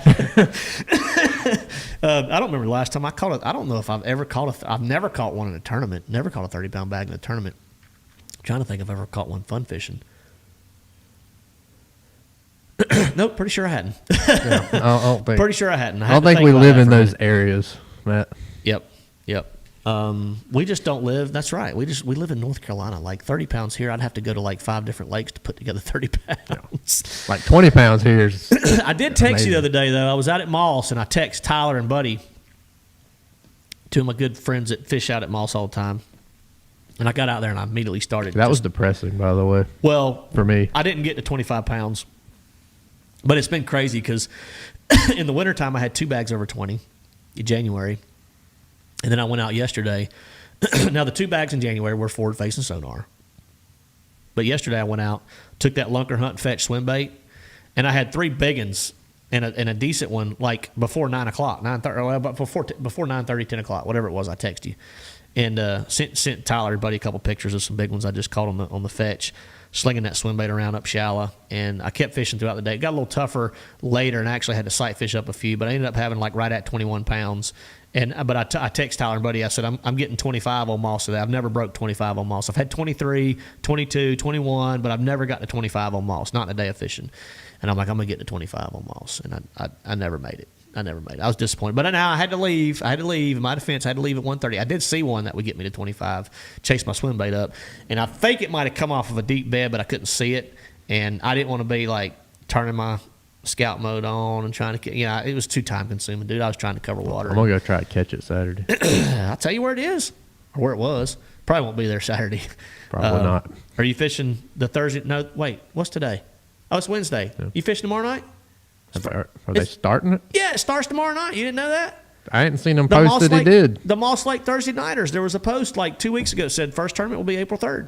I don't remember the last time I caught it. I don't know if I've ever caught I've never caught one in a tournament. Never caught a 30-pound bag in a tournament. I'm trying to think if I've ever caught one fun fishing. Nope, pretty sure I hadn't. I don't think. Pretty sure I hadn't. I don't think we live in those areas, Matt. Yep. We just don't live. That's right. We live in North Carolina. Like 30 pounds here, I'd have to go to like 5 different lakes to put together 30 pounds. Like 20 pounds here is I did text amazing. you the other day though. I was out at Moss and I text Tyler and Buddy, two of my good friends that fish out at Moss all the time. And I got out there and I immediately started. That was depressing, by the way. Well, for me, I didn't get to 25 pounds, but it's been crazy because in the wintertime I had 2 bags over 20 in January. And then I went out yesterday. Now, the 2 bags in January were forward-facing sonar. But yesterday I went out, took that lunker hunt and fetch swim bait, and I had 3 big ones and a decent one like before 9 o'clock, 9:30, before 9:30, 10 o'clock, whatever it was. I texted you and sent Tyler and Buddy a couple pictures of some big ones I just caught on the fetch, slinging that swim bait around up shallow. And I kept fishing throughout the day. It got a little tougher later and I actually had to sight fish up a few, but I ended up having like right at 21 pounds. But I text Tyler and Buddy. I said, I'm getting 25 on Moss today. I've never broke 25 on Moss. I've had 23, 22, 21, but I've never got to 25 on Moss, not in a day of fishing. And I'm like, I'm going to get to 25 on Moss. And I never made it. I was disappointed. But now I had to leave. In my defense, I had to leave at 1:30. I did see one that would get me to 25, chase my swim bait up. And I think it might have come off of a deep bed, but I couldn't see it. And I didn't want to be like turning my scout mode on and trying to, it was too time consuming, dude. I was trying to cover water. I'm going to go try to catch it Saturday. I'll tell you where it is, or where it was. Probably won't be there Saturday. Probably not. Are you fishing the Thursday? No, wait, what's today? Oh, it's Wednesday. Yeah. You fishing tomorrow night? Are they starting it? Yeah, it starts tomorrow night. You didn't know that? I hadn't seen them post that he did. The Moss Lake Thursday Nighters. There was a post like 2 weeks ago that said first tournament will be April 3rd.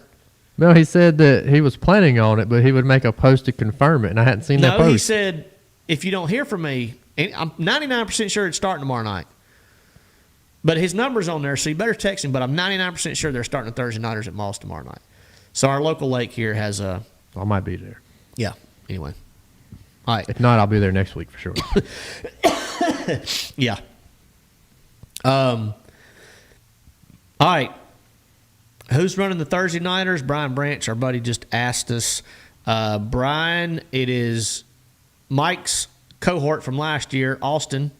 No, he said that he was planning on it, but he would make a post to confirm it, and I hadn't seen that post. No, he said, if you don't hear from me, and I'm 99% sure it's starting tomorrow night. But his number's on there, so you better text him, but I'm 99% sure they're starting the Thursday Nighters at Moss tomorrow night. So our local lake here has a... I might be there. Yeah, anyway. All right. If not, I'll be there next week for sure. Yeah. All right. Who's running the Thursday Nighters? Brian Branch, our buddy, just asked us. Brian, it is Mike's cohort from last year, Austin,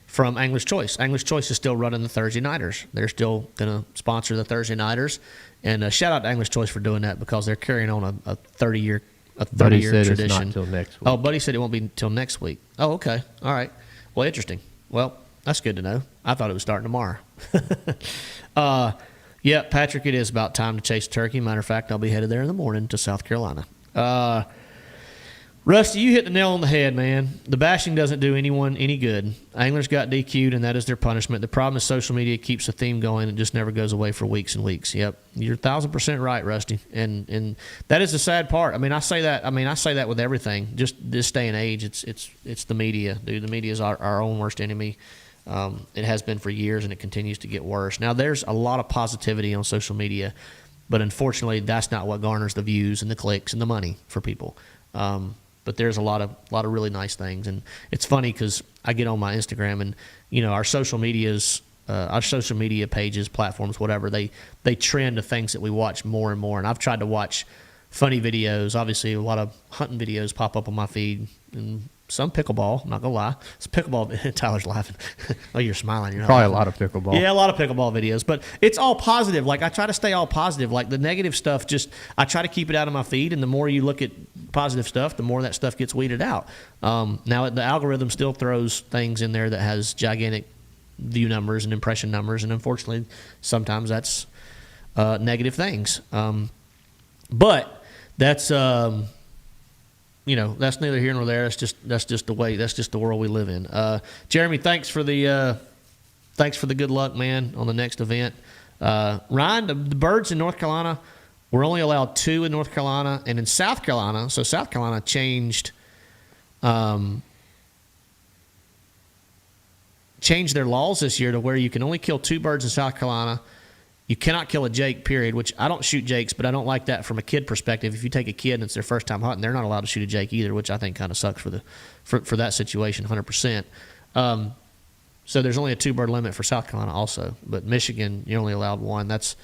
from Angler's Choice. Angler's Choice is still running the Thursday Nighters. They're still going to sponsor the Thursday Nighters. And shout out to Angler's Choice for doing that because they're carrying on a 30-year tradition. It's not until next week. Oh, Buddy said it won't be until next week. Oh, okay. All right. Well, interesting. Well, that's good to know. I thought it was starting tomorrow. Yeah, Patrick, it is about time to chase turkey. Matter of fact, I'll be headed there in the morning to South Carolina. Rusty, you hit the nail on the head, man. The bashing doesn't do anyone any good. Anglers got DQ'd, and that is their punishment. The problem is social media keeps the theme going and just never goes away for weeks and weeks. Yep, you're 1,000% right, Rusty, and that is the sad part. I say that with everything. Just this day and age, it's the media, dude. The media is our own worst enemy. It has been for years, and it continues to get worse. Now, there's a lot of positivity on social media, but unfortunately, that's not what garners the views and the clicks and the money for people. But there's a lot of really nice things, and it's funny because I get on my Instagram and our social media pages, platforms, whatever, they trend to things that we watch more and more. And I've tried to watch funny videos. Obviously, a lot of hunting videos pop up on my feed, and some pickleball. I'm not gonna lie, it's pickleball. Tyler's laughing. Oh, you're smiling. You're not Probably laughing. a lot of pickleball. Yeah, a lot of pickleball videos, but it's all positive. Like I try to stay all positive. Like the negative stuff, I try to keep it out of my feed. And the more you look at positive stuff, the more that stuff gets weeded out. Now the algorithm still throws things in there that has gigantic view numbers and impression numbers, and unfortunately, sometimes that's negative things. But that's that's neither here nor there. That's just the way. That's just the world we live in. Jeremy, thanks for the good luck, man, on the next event. Ryan, the birds in North Carolina, we're only allowed 2 in North Carolina, and in South Carolina. So South Carolina changed their laws this year to where you can only kill 2 birds in South Carolina. You cannot kill a jake, period, which I don't shoot jakes, but I don't like that from a kid perspective. If you take a kid and it's their first time hunting, they're not allowed to shoot a jake either, which I think kind of sucks for that situation 100%. So there's only a 2-bird limit for South Carolina also. But Michigan, you're only allowed 1. That's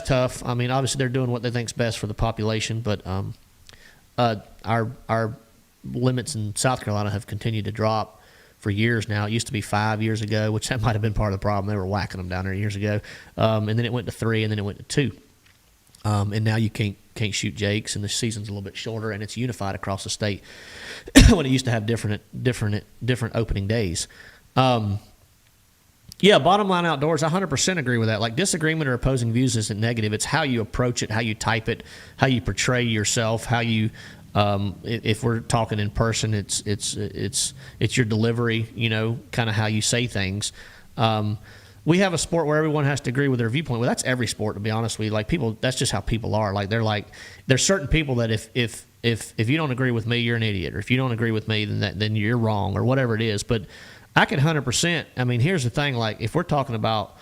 tough. I mean, obviously they're doing what they think's best for the population, but our limits in South Carolina have continued to drop for years now. It used to be 5 years ago, which that might have been part of the problem. They were whacking them down there years ago. And then it went to 3, and then it went to 2. And now you can't shoot jakes, and the season's a little bit shorter, and it's unified across the state when it used to have different opening days. Yeah, bottom line outdoors, I 100% agree with that. Like, disagreement or opposing views isn't negative. It's how you approach it, how you type it, how you portray yourself, how you if we're talking in person, it's your delivery, kind of how you say things. We have a sport where everyone has to agree with their viewpoint. Well, that's every sport, to be honest with you. Like, people, that's just how people are. Like, there's certain people that if you don't agree with me, you're an idiot, or if you don't agree with me, then you're wrong, or whatever it is. But I can 100%. I mean, here's the thing. Like, if we're talking about,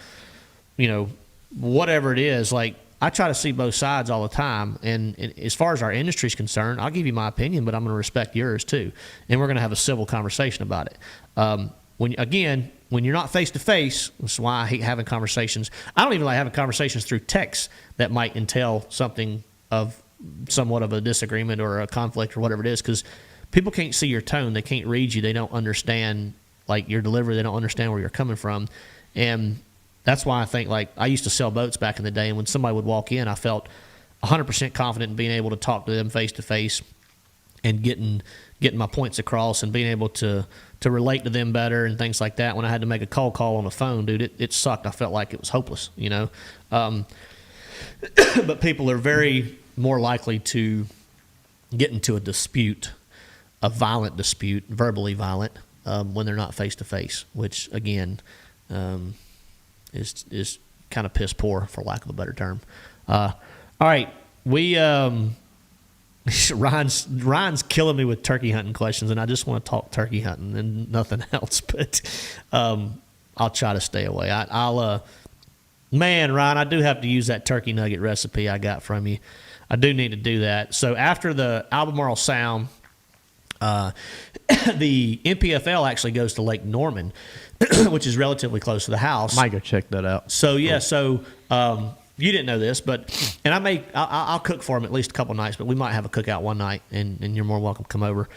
whatever it is, like, I try to see both sides all the time. And as far as our industry is concerned, I'll give you my opinion, but I'm going to respect yours too. And we're going to have a civil conversation about it. When you're not face to face, that's why I hate having conversations. I don't even like having conversations through text that might entail something of somewhat of a disagreement or a conflict or whatever it is, because people can't see your tone. They can't read you. They don't understand, like, your delivery. They don't understand where you're coming from. And that's why I think, like, I used to sell boats back in the day, and when somebody would walk in, I felt 100% confident in being able to talk to them face to face and getting my points across and being able to relate to them better and things like that. When I had to make a cold call on the phone, dude, it sucked. I felt like it was hopeless, But people are very more likely to get into a dispute, a violent dispute, verbally violent, when they're not face to face, which again is kind of piss poor, for lack of a better term. All right, we Ryan's killing me with turkey hunting questions, and I just want to talk turkey hunting and nothing else. But I'll try to stay away. Man, Ryan, I do have to use that turkey nugget recipe I got from you. I do need to do that. So after the Albemarle Sound, the NPFL actually goes to Lake Norman, which is relatively close to the house. Might go check that out. So yeah, you didn't know this, but I'll cook for him at least a couple nights. But we might have a cookout one night, and you're more welcome to come over.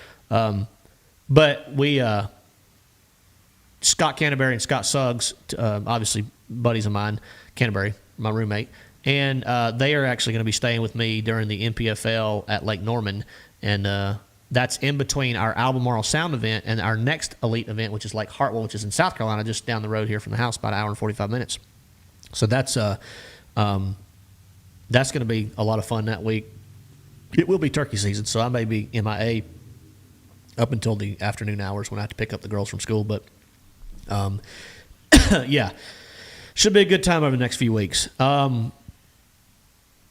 But we Scott Canterbury and Scott Suggs, obviously buddies of mine, Canterbury, my roommate, and they are actually going to be staying with me during the NPFL at Lake Norman, and that's in between our Albemarle Sound event and our next elite event, which is Lake Hartwell, which is in South Carolina, just down the road here from the house, about an hour and 45 minutes. So that's going to be a lot of fun that week. It will be turkey season, so I may be MIA up until the afternoon hours when I have to pick up the girls from school. But yeah, should be a good time over the next few weeks.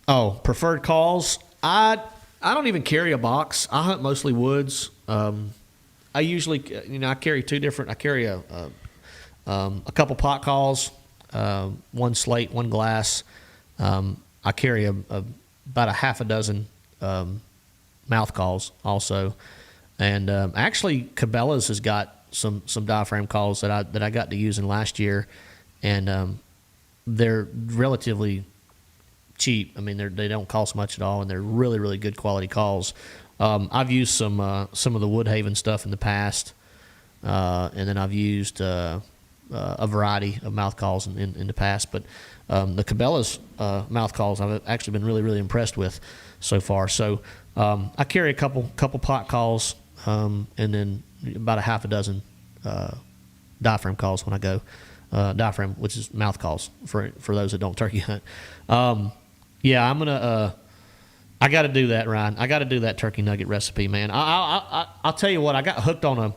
Preferred calls. I don't even carry a box. I hunt mostly woods. I usually, I carry two different. I carry a couple pot calls, one slate, one glass. I carry about a half a dozen mouth calls also, and actually Cabela's has got some diaphragm calls that I got to using last year, and they're relatively cheap. I mean, they don't cost much at all, and they're really, really good quality calls. I've used some of the Woodhaven stuff in the past, and then I've used a variety of mouth calls in the past. But the Cabela's mouth calls I've actually been really, really impressed with so far. So I carry a couple pot calls, and then about a half a dozen diaphragm calls when I go. Diaphragm, which is mouth calls for those that don't turkey hunt. Yeah, I'm gonna. I got to do that, Ryan. I got to do that turkey nugget recipe, man. I'll tell you what. I got hooked on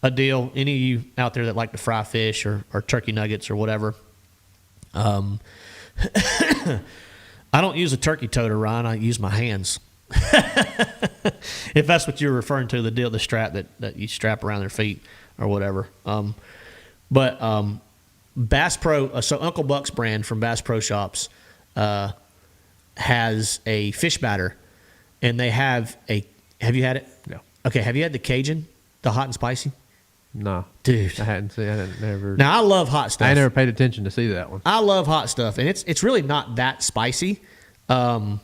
a deal. Any of you out there that like to fry fish or turkey nuggets or whatever, I don't use a turkey toter, Ryan. I use my hands. If that's what you're referring to, the strap that you strap around their feet or whatever. But Bass Pro. So Uncle Buck's brand from Bass Pro Shops has a fish batter, and they have a. Have you had it? No. Okay. Have you had the Cajun, the hot and spicy? No, dude. I hadn't seen. I hadn't never. Now I love hot stuff. I never paid attention to see that one. I love hot stuff, and it's really not that spicy, but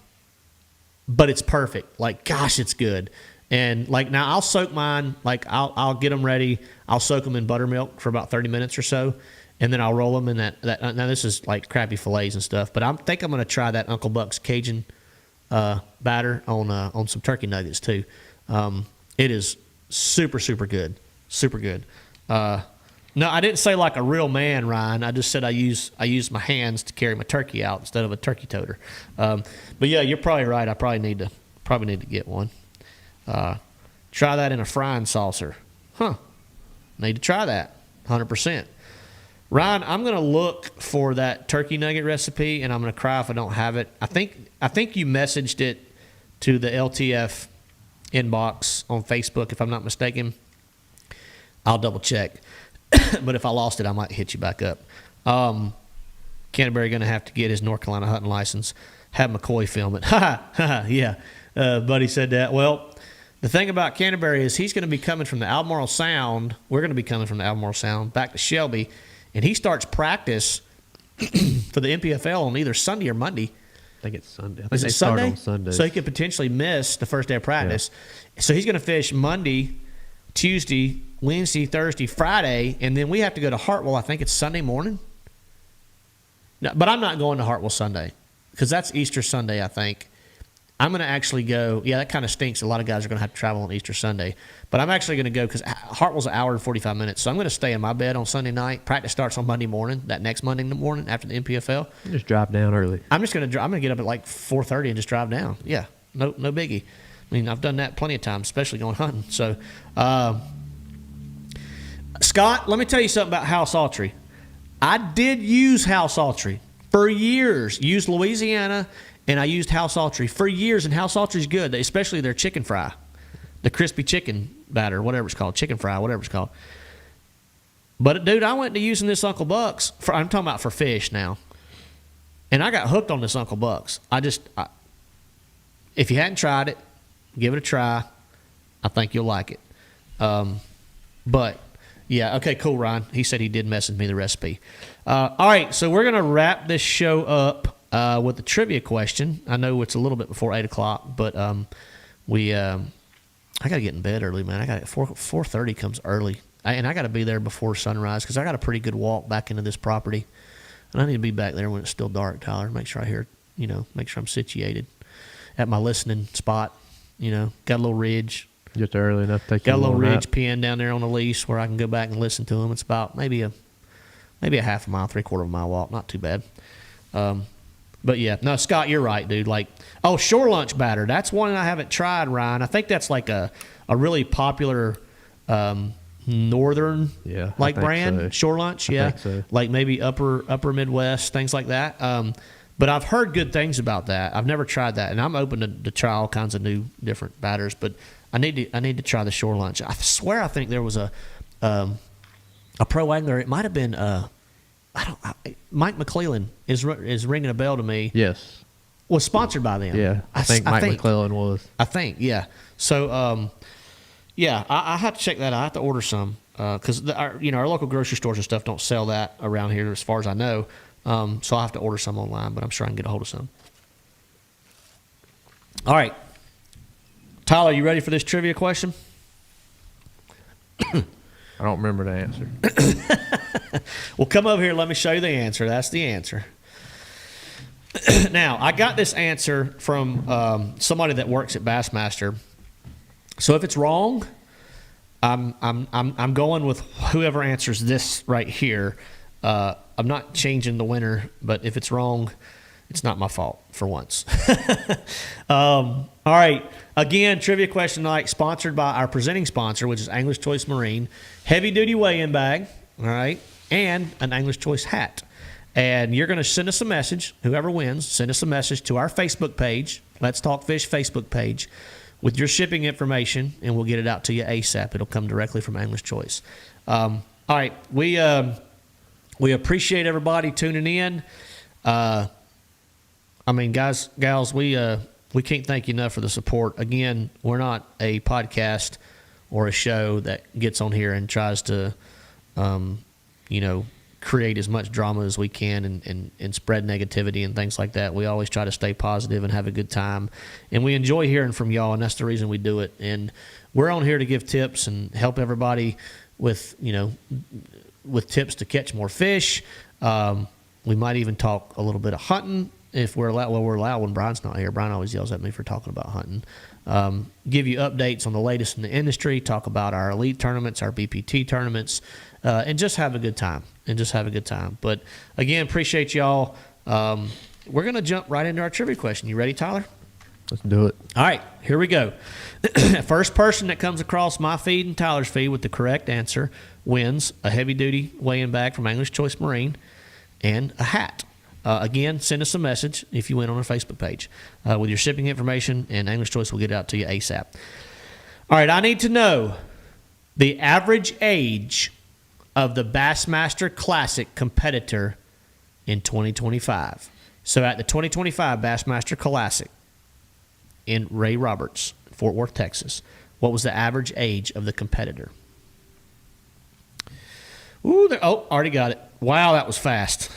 it's perfect. Like, gosh, it's good. And like now, I'll soak mine. Like I'll get them ready. I'll soak them in buttermilk for about 30 minutes or so, and then I'll roll them in that. Now this is like crappy fillets and stuff, but I think I'm going to try that Uncle Buck's Cajun batter on some turkey nuggets too. It is super good, super good. No, I didn't say like a real man, Ryan. I just said I use my hands to carry my turkey out instead of a turkey toter. But yeah, you're probably right. I probably need to get one. Try that in a frying saucer. Need to try that. 100%. Ryan, I'm going to look for that turkey nugget recipe, and I'm going to cry if I don't have it. I think you messaged it to the LTF inbox on Facebook, if I'm not mistaken. I'll double check. But if I lost it, I might hit you back up. Canterbury going to have to get his North Carolina hunting license. Have McCoy film it. Yeah. Buddy said that. Well, the thing about Canterbury is he's going to be coming from the Albemarle Sound. We're going to be coming from the Albemarle Sound back to Shelby. And he starts practice for the MPFL on either Sunday or Monday. I think it's Sunday. I think Is they it start Sunday? on Sunday. So he could potentially miss the first day of practice. Yeah. So he's going to fish Monday, Tuesday, Wednesday, Thursday, Friday, and then we have to go to Hartwell. I think it's Sunday morning. No, but I'm not going to Hartwell Sunday because that's Easter Sunday, I think. I'm going to actually go. Yeah, that kind of stinks. A lot of guys are going to have to travel on Easter Sunday. But I'm actually going to go because Hartwell's an hour and 45 minutes. So I'm going to stay in my bed on Sunday night. Practice starts on Monday morning, that next Monday morning after the MPFL. Just drive down early. I'm going to get up at like 4:30 and just drive down. Yeah, no biggie. I mean, I've done that plenty of times, especially going hunting. So, Scott, let me tell you something about House Autry. I did use House Autry for years. Used Louisiana, and I used House Autry for years, and House Autry's good, especially their chicken fry, the crispy chicken batter, whatever it's called, chicken fry, whatever it's called. But, dude, I went to using this Uncle Buck's. I'm talking about for fish now. And I got hooked on this Uncle Buck's. If you hadn't tried it, give it a try. I think you'll like it. But, yeah, okay, cool, Ryan. He said he did message me the recipe. All right, so we're going to wrap this show up with a trivia question. I know it's a little bit before 8 o'clock, but I got to get in bed early, man. 4:30 comes early. And I got to be there before sunrise because I got a pretty good walk back into this property. And I need to be back there when it's still dark, Tyler. Make sure I'm situated at my listening spot. Got a little ridge. Just early enough to take Got a little ridge nap. pen down there on the lease where I can go back and listen to them. It's about maybe a half a mile, 3/4 mile walk. Not too bad. But yeah, no, Scott, you're right, dude. Shore Lunch batter. That's one I haven't tried, Ryan. I think that's like a really popular northern brand. So. Shore Lunch, I think so. Like maybe upper Midwest, things like that. But I've heard good things about that. I've never tried that, and I'm open to try all kinds of new different batters. But I need to try the Shore Lunch. I swear I think there was a pro angler. It might have been Mike McClellan is ringing a bell to me. Yes. Was sponsored by them. Yeah, I think Mike McClellan was. I think, yeah. So, I have to check that out. I have to order some because our local grocery stores and stuff don't sell that around here as far as I know. So I have to order some online, but I'm sure I can get a hold of some. All right. Tyler, you ready for this trivia question? I don't remember the answer. Well, come over here. Let me show you the answer. That's the answer. Now, I got this answer from somebody that works at Bassmaster. So if it's wrong, I'm going with whoever answers this right here. I'm not changing the winner, but if it's wrong, it's not my fault for once. All right. Again, trivia question night sponsored by our presenting sponsor, which is Angler's Choice Marine. Heavy duty weigh-in bag, all right, and an Angler's Choice hat. And you're going to send us a message, whoever wins, send us a message to our Facebook page, Let's Talk Fish Facebook page, with your shipping information, and we'll get it out to you ASAP. It'll come directly from Angler's Choice. All right. We appreciate everybody tuning in. Guys, gals, we can't thank you enough for the support. Again, we're not a podcast or a show that gets on here and tries to, create as much drama as we can and spread negativity and things like that. We always try to stay positive and have a good time. And we enjoy hearing from y'all, and that's the reason we do it. And we're on here to give tips and help everybody with tips to catch more fish. We might even talk a little bit of hunting if we're allowed. Well, we're allowed when Brian's not here. Brian always yells at me for talking about hunting. Give you updates on the latest in the industry, talk about our elite tournaments, our BPT tournaments, and just have a good time. But again, appreciate y'all. We're going to jump right into our trivia question. You ready, Tyler? Let's do it. All right, here we go. First person that comes across my feed and Tyler's feed with the correct answer wins a heavy-duty weighing bag from Angler's Choice Marine and a hat. Again, send us a message if you win on our Facebook page with your shipping information, and Angler's Choice will get it out to you ASAP. All right, I need to know the average age of the Bassmaster Classic competitor in 2025. So at the 2025 Bassmaster Classic in Ray Roberts, Fort Worth, Texas, what was the average age of the competitor? Ooh, already got it. Wow, that was fast.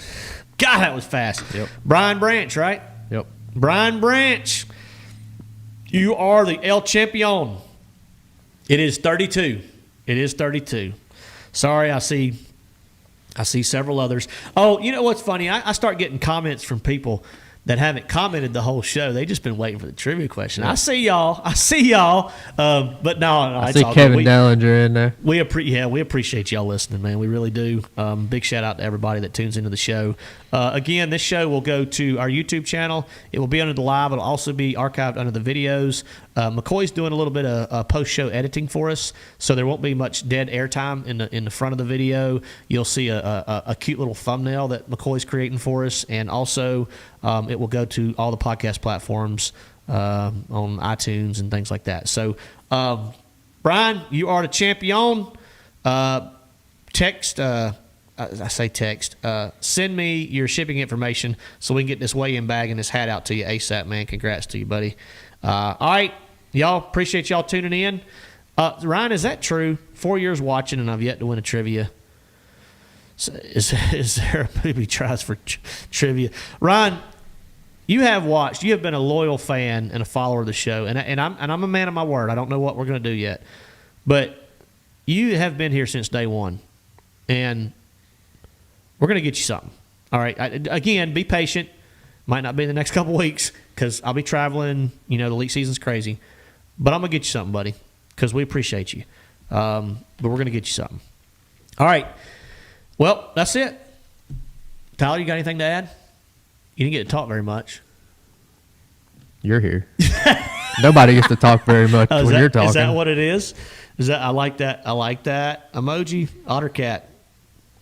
God, that was fast. Yep. Brian Branch, right? Yep. Brian Branch, you are the El Champion. It is 32. It is 32. Sorry, I see several others. Oh, you know what's funny? I start getting comments from people that haven't commented the whole show. They just been waiting for the trivia question. Yeah. I see y'all. But no, I see Kevin Dellinger in there. We appreciate y'all listening, man. We really do. Big shout out to everybody that tunes into the show. Again, this show will go to our YouTube channel. It will be under the live. It'll also be archived under the videos. McCoy's doing a little bit of post-show editing for us, so there won't be much dead airtime in the front of the video. You'll see a cute little thumbnail that McCoy's creating for us, and also it will go to all the podcast platforms on iTunes and things like that. So, Brian, you are the champion. Send me your shipping information so we can get this weigh-in bag and this hat out to you ASAP, man. Congrats to you, buddy. All right, y'all, appreciate y'all tuning in. Ryan, is that true? 4 years watching and I've yet to win a trivia. Is there a booby tries for trivia? Ryan, you have watched. You have been a loyal fan and a follower of the show, and I'm a man of my word. I don't know what we're going to do yet, but you have been here since day one, and we're going to get you something. All right. Again, be patient. Might not be in the next couple weeks because I'll be traveling. You know, the elite season's crazy, but I'm going to get you something, buddy, because we appreciate you. But we're going to get you something. All right. Well, that's it. Tyler, you got anything to add? You didn't get to talk very much. You're here. Nobody gets to talk very much when you're talking. Is that what it is? I like that. I like that emoji. Ottercat.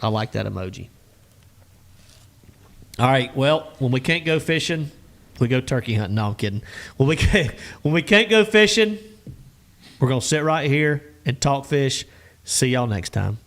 I like that emoji. All right. Well, when we can't go fishing, we go turkey hunting. No, I'm kidding. When we can't go fishing, we're gonna sit right here and talk fish. See y'all next time.